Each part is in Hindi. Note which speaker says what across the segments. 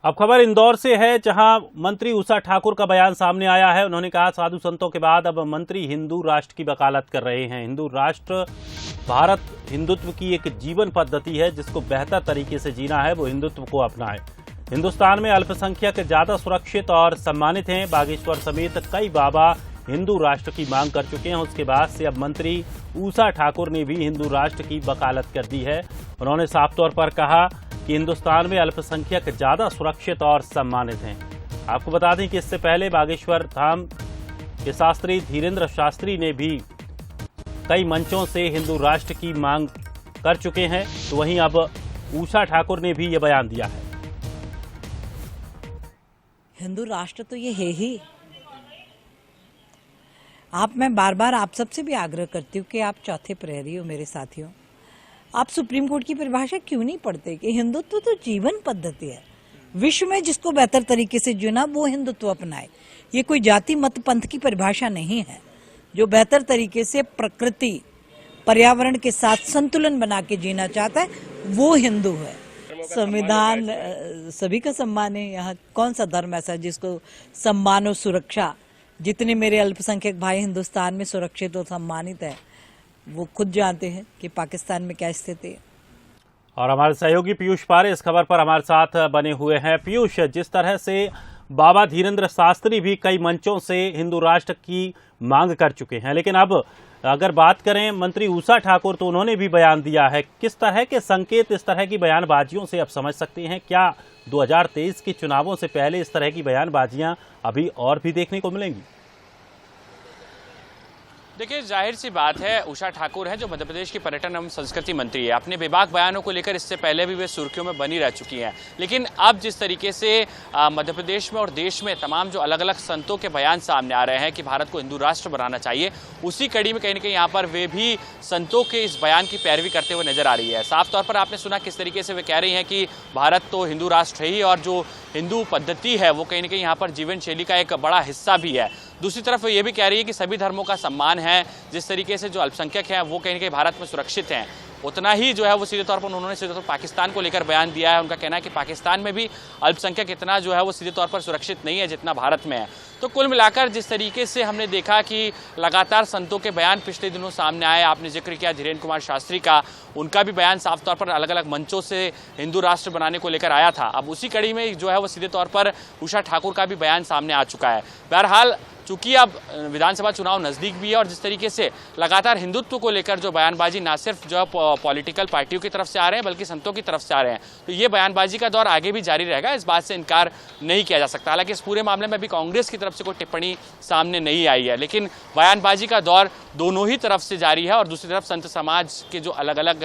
Speaker 1: अब खबर इंदौर से है, जहां मंत्री उषा ठाकुर का बयान सामने आया है। उन्होंने कहा, साधु संतों के बाद अब मंत्री हिंदू राष्ट्र की वकालत कर रहे हैं। हिंदू राष्ट्र भारत हिंदुत्व की एक जीवन पद्धति है, जिसको बेहतर तरीके से जीना है वो हिंदुत्व को अपनाए। हिंदुस्तान में अल्पसंख्यक ज्यादा सुरक्षित और सम्मानित हैं। बागेश्वर समेत कई बाबा हिंदू राष्ट्र की मांग कर चुके हैं। उसके बाद से अब मंत्री उषा ठाकुर ने भी हिंदू राष्ट्र की वकालत कर दी है। उन्होंने साफ तौर पर कहा कि हिंदुस्तान में अल्पसंख्यक ज्यादा सुरक्षित और सम्मानित हैं। आपको बता दें कि इससे पहले बागेश्वर धाम के शास्त्री धीरेन्द्र शास्त्री ने भी कई मंचों से हिंदू राष्ट्र की मांग कर चुके हैं, तो वहीं अब उषा ठाकुर ने भी ये बयान दिया है।
Speaker 2: हिंदू राष्ट्र तो ये है ही। मैं बार बार आप सबसे भी आग्रह करती हूँ कि आप चौथे प्रहरी हो मेरे साथियों। आप सुप्रीम कोर्ट की परिभाषा क्यों नहीं पढ़ते कि हिंदुत्व तो जीवन पद्धति है। विश्व में जिसको बेहतर तरीके से जीना वो हिंदुत्व अपनाए। ये कोई जाति मत पंथ की परिभाषा नहीं है। जो बेहतर तरीके से प्रकृति पर्यावरण के साथ संतुलन बना के जीना चाहता है वो हिंदू है। संविधान सभी का सम्मान है। यहाँ कौन सा धर्म ऐसा है जिसको सम्मान और सुरक्षा, जितने मेरे अल्पसंख्यक भाई हिंदुस्तान में सुरक्षित और सम्मानित है वो खुद जानते हैं कि पाकिस्तान में क्या स्थिति है।
Speaker 1: और हमारे सहयोगी पीयूष पारे इस खबर पर हमारे साथ बने हुए हैं। पीयूष, जिस तरह से बाबा धीरेन्द्र शास्त्री भी कई मंचों से हिंदू राष्ट्र की मांग कर चुके हैं, लेकिन अब अगर बात करें मंत्री उषा ठाकुर, तो उन्होंने भी बयान दिया है। किस तरह के संकेत इस तरह की बयानबाजियों से आप समझ सकते हैं? क्या 2023 के चुनावों से पहले इस तरह की बयानबाजियां अभी और भी देखने को मिलेंगी?
Speaker 3: देखिए, जाहिर सी बात है, उषा ठाकुर है जो मध्य प्रदेश की पर्यटन एवं संस्कृति मंत्री है। अपने बेबाक बयानों को लेकर इससे पहले भी वे सुर्खियों में बनी रह चुकी हैं। लेकिन अब जिस तरीके से मध्य प्रदेश में और देश में तमाम जो अलग अलग संतों के बयान सामने आ रहे हैं कि भारत को हिंदू राष्ट्र बनाना चाहिए, उसी कड़ी में कहीं ना कहीं यहाँ पर वे भी संतों के इस बयान की पैरवी करते हुए नजर आ रही है। साफ तौर पर आपने सुना किस तरीके से वे कह रही हैं कि भारत तो हिंदू राष्ट्र है ही, और जो हिंदू पद्धति है वो कहीं ना कहीं यहाँ पर जीवन शैली का एक बड़ा हिस्सा भी है। दूसरी तरफ ये भी कह रही है कि सभी धर्मों का सम्मान है। जिस तरीके से जो अल्पसंख्यक हैं वो कहीं ना कहीं भारत में सुरक्षित हैं, उतना ही जो है वो सीधे तौर पर उन्होंने सीधे तौर पर पाकिस्तान को लेकर बयान दिया है। उनका कहना है कि पाकिस्तान में भी अल्पसंख्यक इतना जो है वो सीधे तौर पर सुरक्षित नहीं है जितना भारत में है। तो कुल मिलाकर जिस तरीके से हमने देखा कि लगातार संतों के बयान पिछले दिनों सामने आए, आपने जिक्र किया धीरेन्द्र कुमार शास्त्री का, उनका भी बयान साफ तौर पर अलग अलग मंचों से हिंदू राष्ट्र बनाने को लेकर आया था। अब उसी कड़ी में जो है वो सीधे तौर पर उषा ठाकुर का भी बयान सामने आ चुका है। बहरहाल चूंकि अब विधानसभा चुनाव नजदीक भी है और जिस तरीके से लगातार हिंदुत्व को लेकर जो बयानबाजी ना सिर्फ जो है पॉलिटिकल पार्टियों की तरफ से आ रहे हैं बल्कि संतों की तरफ से आ रहे हैं, तो ये बयानबाजी का दौर आगे भी जारी रहेगा। इस बात से इनकार नहीं किया जा सकता। हालांकि इस पूरे मामले में अभी कांग्रेस की तरफ से कोई टिप्पणी सामने नहीं आई है, लेकिन बयानबाजी का दौर दोनों ही तरफ से जारी है। और दूसरी तरफ संत समाज के जो अलग अलग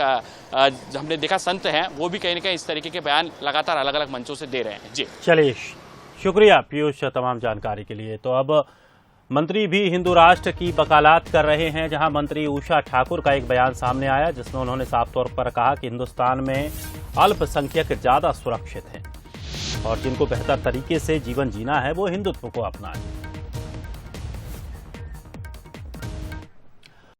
Speaker 3: हमने देखा संत हैं वो भी कहीं ना कहीं इस तरीके के बयान लगातार अलग अलग मंचों से दे रहे हैं। जी
Speaker 1: चलिए, शुक्रिया पीयूष तमाम जानकारी के लिए। तो अब मंत्री भी हिंदू राष्ट्र की वकालत कर रहे हैं, जहां मंत्री उषा ठाकुर का एक बयान सामने आया जिसमें उन्होंने साफ तौर पर कहा कि हिंदुस्तान में अल्पसंख्यक ज्यादा सुरक्षित हैं और जिनको बेहतर तरीके से जीवन जीना है वो हिंदुत्व को अपनाएं।